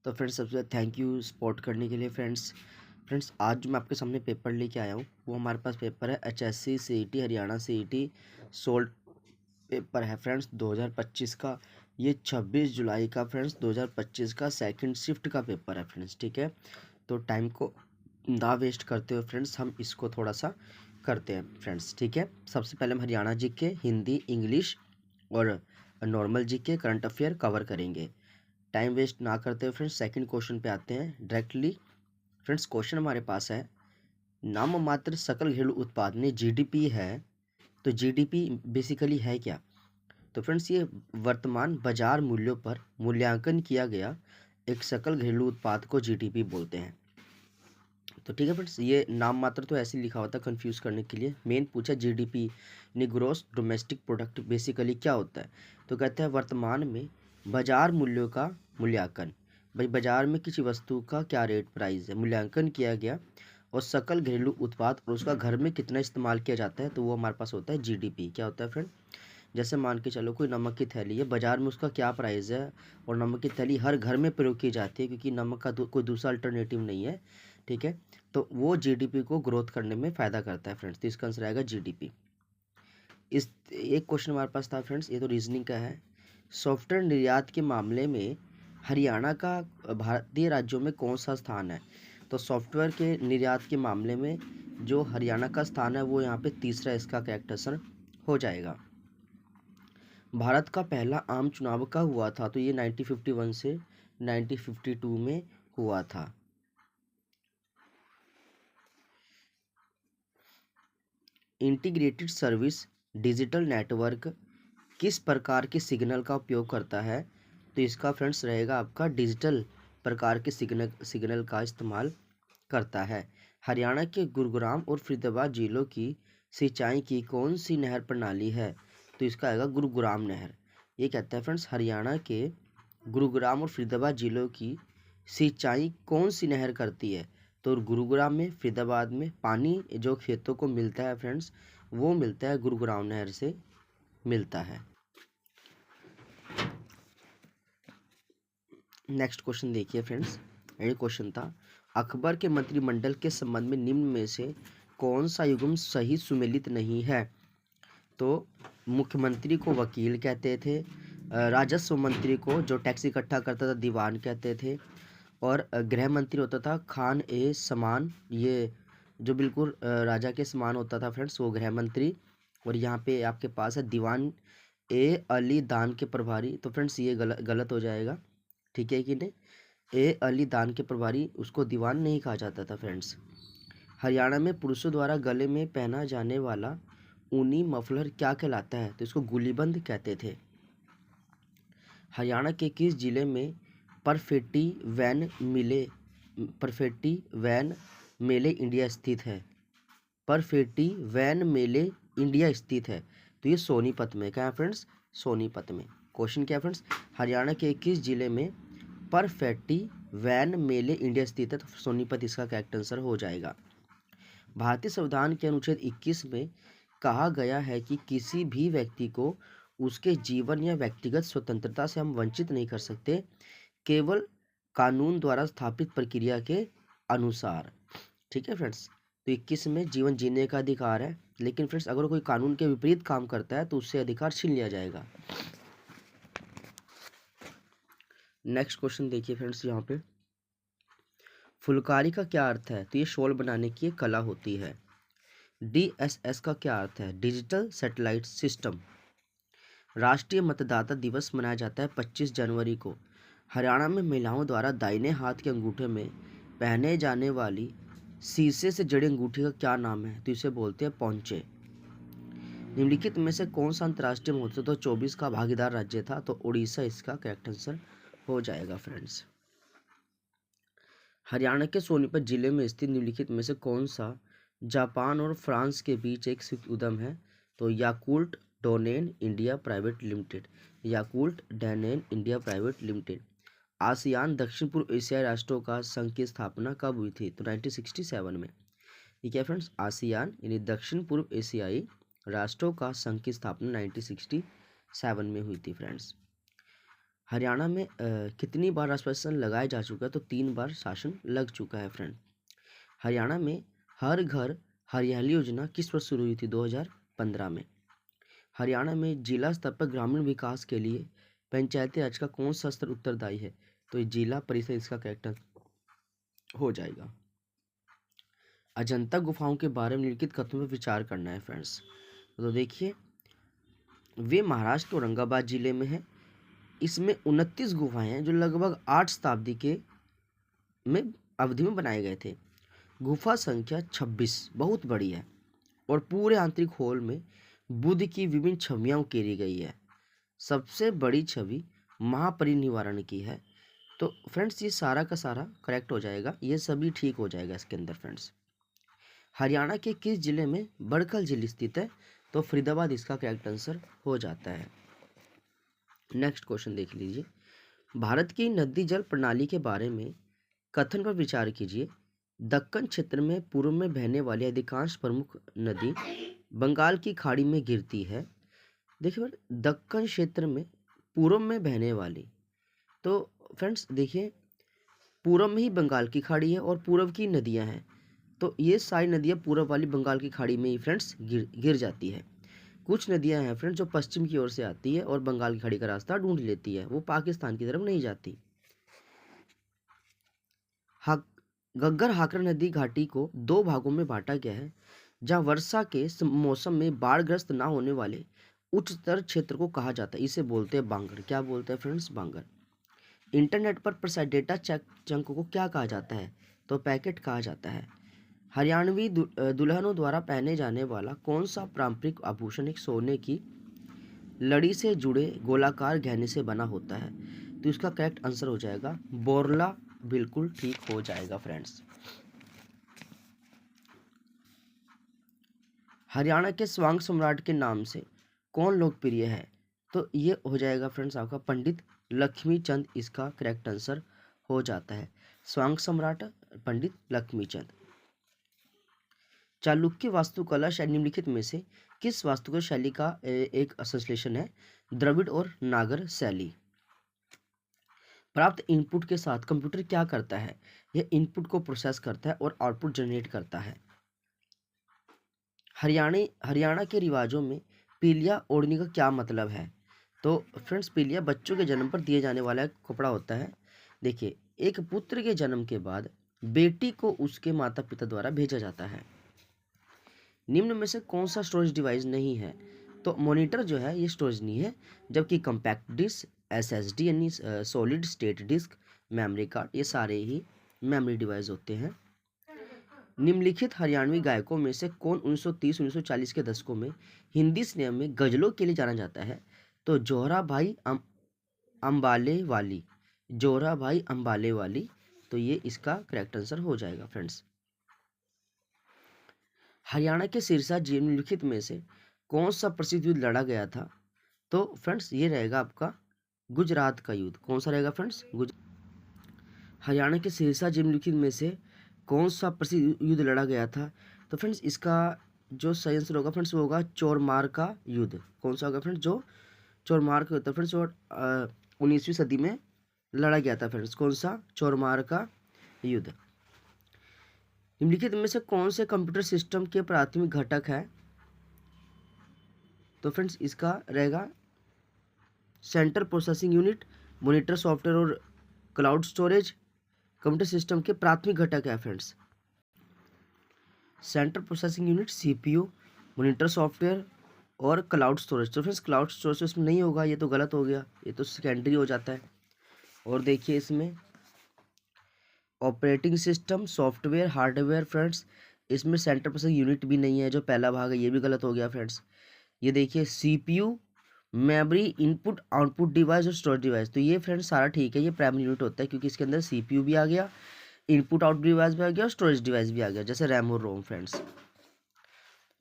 तो फ्रेंड्स सबसे ज़्यादा थैंक यू सपोर्ट करने के लिए फ्रेंड्स। आज जो मैं आपके सामने पेपर लेके आया हूँ वो हमारे पास पेपर है HSC CET Haryana CET solved paper है फ्रेंड्स 2025 का। ये 26 जुलाई का फ्रेंड्स 2025 का सेकंड शिफ्ट का पेपर है फ्रेंड्स। ठीक है, तो टाइम को ना वेस्ट करते हुए फ्रेंड्स हम इसको थोड़ा सा करते हैं फ्रेंड्स। ठीक है, सबसे पहले हम हरियाणा जीके, हिंदी, इंग्लिश और normal GK, current affair cover करेंगे। टाइम वेस्ट ना करते हुए फ्रेंड्स सेकंड क्वेश्चन पे आते हैं डायरेक्टली। फ्रेंड्स क्वेश्चन हमारे पास है, नाम मात्र सकल घरेलू उत्पाद में जीडीपी है, तो जीडीपी बेसिकली है क्या? तो फ्रेंड्स ये वर्तमान बाजार मूल्यों पर मूल्यांकन किया गया एक सकल घरेलू उत्पाद को जीडीपी बोलते हैं। तो ठीक है फ्रेंड्स, ये नाम मात्र तो ऐसे ही लिखा होता है कंफ्यूज करने के लिए। मेन पूछा जीडीपी यानी ग्रोस डोमेस्टिक प्रोडक्ट बेसिकली क्या होता है, तो कहते हैं वर्तमान में बाजार मूल्यों का मूल्यांकन। भाई बाजार में किसी वस्तु का क्या रेट प्राइस है, मूल्यांकन किया गया, और सकल घरेलू उत्पाद और उसका घर में कितना इस्तेमाल किया जाता है, तो वो हमारे पास होता है जीडीपी। क्या होता है फ्रेंड, जैसे मान के चलो कोई नमक की थैली है, बाजार में उसका क्या प्राइस है, और नमक की थैली हर घर में प्रयोग की जाती है क्योंकि नमक का कोई दूसरा अल्टरनेटिव नहीं है। ठीक है, तो वो जीडीपी को ग्रोथ करने में फ़ायदा करता है फ्रेंड्स। तो इसका आंसर आएगा जीडीपी। इस एक क्वेश्चन हमारे पास था फ्रेंड्स, ये तो रीजनिंग का है। सॉफ्टवेयर निर्यात के मामले में हरियाणा का भारतीय राज्यों में कौन सा स्थान है? तो सॉफ्टवेयर के निर्यात के मामले में जो हरियाणा का स्थान है वो यहाँ पे तीसरा इसका करेक्ट आंसर हो जाएगा। भारत का पहला आम चुनाव कब हुआ था? तो ये 1951 से 1952 में हुआ था। इंटीग्रेटेड सर्विस डिजिटल नेटवर्क किस प्रकार के सिग्नल का उपयोग करता है? तो इसका फ्रेंड्स रहेगा आपका डिजिटल प्रकार के सिग्नल का इस्तेमाल करता है। हरियाणा के गुरुग्राम और फरीदाबाद जिलों की सिंचाई की कौन सी नहर प्रणाली है? तो इसका आएगा गुरुग्राम नहर। ये कहता है फ्रेंड्स हरियाणा के गुरुग्राम और फरीदाबाद जिलों की सिंचाई कौन सी नहर करती है? तो गुरुग्राम में, फरीदाबाद में पानी जो खेतों को मिलता है फ्रेंड्स वो मिलता है गुरुग्राम नहर से मिलता है। नेक्स्ट क्वेश्चन देखिए फ्रेंड्स, ये क्वेश्चन था, अकबर के मंत्रिमंडल के संबंध में निम्न में से कौन सा युग्म सही सुमेलित नहीं है? तो मुख्यमंत्री को वकील कहते थे, राजस्व मंत्री को जो टैक्स इकट्ठा करता था दीवान कहते थे, और गृह मंत्री होता था खान ए समान, ये जो बिल्कुल राजा के समान होता था फ्रेंड्स वो गृह मंत्री। और यहाँ पे आपके पास है दीवान ए अली दान के प्रभारी। तो फ्रेंड्स ये गलत हो जाएगा, ठीक है कि नहीं? ए अली दान के प्रभारी उसको दीवान नहीं कहा जाता था फ्रेंड्स। हरियाणा में पुरुषों द्वारा गले में पहना जाने वाला ऊनी मफलर क्या कहलाता है? तो इसको गुलीबंद कहते थे। हरियाणा के किस जिले में परफेटी वैन मेले इंडिया स्थित है? परफेटी वैन मेले इंडिया स्थित है, तो ये सोनीपत में। क्या है फ्रेंड्स? सोनीपत में। क्वेश्चन क्या है फ्रेंड्स, हरियाणा के किस जिले में परफेटी वैन मेले इंडिया स्थित है? तो सोनीपत इसका करेक्ट आंसर हो जाएगा। भारतीय संविधान के अनुच्छेद 21 में कहा गया है कि किसी भी व्यक्ति को उसके जीवन या व्यक्तिगत स्वतंत्रता से हम वंचित नहीं कर सकते, केवल कानून द्वारा स्थापित प्रक्रिया के अनुसार। ठीक है फ्रेंड्स, तो 21 में जीवन जीने का अधिकार है, लेकिन फ्रेंड्स अगर कोई कानून के विपरीत काम करता है तो उससे अधिकार छीन लिया जाएगा। नेक्स्ट क्वेश्चन देखिए फ्रेंड्स, यहाँ पे फुलकारी का क्या अर्थ है? तो ये शॉल बनाने की एक कला होती है। DSS का क्या अर्थ है? Digital satellite system. राष्ट्रीय मतदाता दिवस मनाया जाता है 25 जनवरी को। हरियाणा में महिलाओं द्वारा दाहिने हाथ के अंगूठे में पहने जाने वाली शीशे से जड़ी अंगूठी का क्या नाम है? तो इसे बोलते हैं पौंचे। निम्नलिखित में से कौन सा अंतर्राष्ट्रीय महोत्सव 2024 का भागीदार राज्य था? तो उड़ीसा इसका करेक्ट आंसर हो जाएगा फ्रेंड्स। हरियाणा के सोनीपत जिले में स्थित निम्नलिखित में से कौन सा जापान और फ्रांस के बीच एक संयुक्त उद्यम है? तो Yakult Danone India private limited. Yakult Danone India private limited. ASEAN दक्षिण पूर्व एशियाई राष्ट्रों का संघ की स्थापना कब हुई थी? तो 1967 में। ठीक है फ्रेंड्स, आसियान यानी दक्षिण पूर्व एशियाई राष्ट्रों का संघ की स्थापना 1967 में हुई थी फ्रेंड्स। हरियाणा में कितनी बार राष्ट्रपति शासन लगाया जा चुका है? तो 3 बार शासन लग चुका है फ्रेंड। हरियाणा में हर घर हरियाली योजना किस वर्ष शुरू हुई थी? 2015 में। हरियाणा में जिला स्तर पर ग्रामीण विकास के लिए पंचायती राज का कौन सा स्तर उत्तरदायी है? तो ये जिला परिषद इसका करेक्ट हो जाएगा। अजंता गुफाओं के बारे में निम्नलिखित कथनों पर विचार करना है फ्रेंड्स। तो देखिए, वे महाराष्ट्र के औरंगाबाद जिले में है। इसमें 29 गुफाएं हैं जो लगभग 8 शताब्दी के में अवधि में बनाए गए थे। गुफा संख्या 26 बहुत बड़ी है और पूरे आंतरिक होल में बुद्ध की विभिन्न छवियां उकेरी गई है। सबसे बड़ी छवि महापरिनिर्वाण की है। तो फ्रेंड्स ये सारा का सारा करेक्ट हो जाएगा, ये सभी ठीक हो जाएगा इसके अंदर फ्रेंड्स। हरियाणा के किस जिले में बड़खल झील स्थित है? तो फरीदाबाद इसका करेक्ट आंसर हो जाता है। नेक्स्ट क्वेश्चन देख लीजिए। भारत की नदी जल प्रणाली के बारे में कथन पर विचार कीजिए। दक्कन क्षेत्र में पूर्व में बहने वाली अधिकांश प्रमुख नदी बंगाल की खाड़ी में गिरती है। देखिए दक्कन क्षेत्र में पूर्व में बहने वाली, तो फ्रेंड्स देखिए पूर्व में ही बंगाल की खाड़ी है और पूर्व की नदियां हैं, तो ये सारी नदियां पूर्व वाली बंगाल की खाड़ी में ही फ्रेंड्स गिर जाती है। कुछ नदियां हैं फ्रेंड्स जो पश्चिम की ओर से आती है और बंगाल की खाड़ी का रास्ता ढूंढ लेती है, वो पाकिस्तान की तरफ नहीं जाती। घग्गर हाकरा नदी घाटी को 2 भागों में बांटा गया है। जहां वर्षा के मौसम में बाढ़ग्रस्त ना होने वाले उच्चतर क्षेत्र को कहा जाता है, इसे बोलते हैं बांगर। क्या बोलते हैं फ्रेंड्स? बांगर। इंटरनेट पर प्रसारित डेटा चंक को क्या कहा जाता है? तो पैकेट कहा जाता है। हरियाणवी दुल्हनों द्वारा पहने जाने वाला कौन सा पारंपरिक आभूषण एक सोने की लड़ी से जुड़े गोलाकार गहने से बना होता है? तो इसका करेक्ट आंसर हो जाएगा बोरला। बिल्कुल ठीक हो जाएगा फ्रेंड्स। हरियाणा के स्वांग सम्राट के नाम से कौन लोकप्रिय है? तो ये हो जाएगा फ्रेंड्स आपका पंडित लक्ष्मी चंद, इसका करेक्ट आंसर हो जाता है। स्वांग सम्राट पंडित लक्ष्मी चंद। चालुक्य वास्तुकला शैली निम्नलिखित में से किस वास्तुकला शैली का एक संश्लेषण है? द्रविड़ और नागर शैली। प्राप्त इनपुट के साथ कंप्यूटर क्या करता है? यह इनपुट को प्रोसेस करता है और आउटपुट जनरेट करता है। हरियाणा के रिवाजों में पीलिया ओढ़ने का क्या मतलब है? तो फ्रेंड्स पीलिया बच्चों के जन्म पर दिए जाने वाला एक कपड़ा होता है। देखिए, एक पुत्र के जन्म के बाद बेटी को उसके माता पिता द्वारा भेजा जाता है। निम्न में से कौन सा स्टोरेज डिवाइस नहीं है? तो मॉनिटर जो है ये स्टोरेज नहीं है, जबकि कंपैक्ट डिस्क, एसएसडी यानी solid state disk, memory card, ये सारे ही मेमोरी डिवाइस होते हैं। निम्नलिखित हरियाणवी गायकों में से कौन 1930-1940 के दशकों में हिंदी सिनेमा में गजलों के लिए जाना जाता है? तो जोहरा भाई अम्बाले वाली, जोहरा भाई अम्बाले वाली, तो ये इसका करेक्ट आंसर हो जाएगा फ्रेंड्स। हरियाणा के सिरसा जिले निम्नलिखित में से कौन सा प्रसिद्ध युद्ध लड़ा गया था? तो फ्रेंड्स ये रहेगा आपका गुजरात का युद्ध। कौन सा रहेगा फ्रेंड्स? हरियाणा के सिरसा जिले निम्नलिखित में से कौन सा प्रसिद्ध युद्ध लड़ा गया था? तो फ्रेंड्स इसका जो सही आंसर होगा फ्रेंड्स वो होगा चोरमार का युद्ध। कौन सा होगा फ्रेंड्स? जो चोरमार का युद्ध फ्रेंड्स, और 19वीं सदी में लड़ा गया था फ्रेंड्स। कौन सा? चोरमार का युद्ध। निम्नलिखित में से कौन से कंप्यूटर सिस्टम के प्राथमिक घटक है? तो फ्रेंड्स इसका रहेगा central processing unit, monitor software और क्लाउड स्टोरेज कंप्यूटर सिस्टम के प्राथमिक घटक है friends. Central processing unit, CPU, monitor software और क्लाउड स्टोरेज। तो फ्रेंड्स क्लाउड स्टोरेज इसमें नहीं होगा, ये तो गलत हो गया, ये तो सेकेंडरी हो जाता है। और देखिए इसमें operating system, software, hardware friends, इसमें सेंट्रल प्रोसेसिंग यूनिट भी नहीं है, जो पहला भाग है ये भी गलत हो गया फ्रेंड्स। ये देखिए CPU, memory, input output device और स्टोरेज डिवाइस, तो ये फ्रेंड्स सारा ठीक है, ये प्राइमरी यूनिट होता है क्योंकि इसके अंदर सीपीयू भी आ गया, इनपुट आउटपुट डिवाइस भी आ गया और स्टोरेज डिवाइस भी आ गया, जैसे रैम और रोम फ्रेंड्स।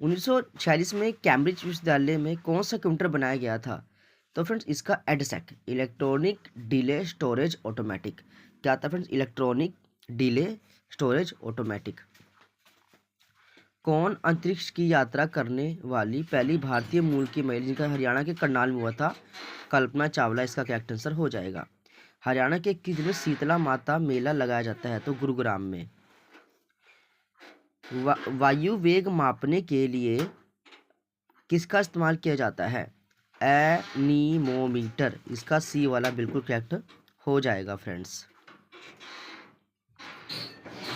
1946 में कैम्ब्रिज विश्वविद्यालय में कौन सा कंप्यूटर बनाया गया था? तो फ्रेंड्स इसका EDSAC, electronic delay storage automatic. क्या था friends? Electronic delay storage automatic. कौन अंतरिक्ष की यात्रा करने वाली पहली भारतीय मूल की महिला, जिनका हरियाणा के करनाल में हुआ था? कल्पना चावला इसका करेक्ट आंसर हो जाएगा। हरियाणा के किस जिले में शीतला माता मेला लगाया जाता है? तो गुरुग्राम में। वायु वेग मापने के लिए किसका इस्तेमाल किया जाता है? एनीमोमीटर, इसका सी वाला बिल्कुल करेक्ट हो जाएगा फ्रेंड्स।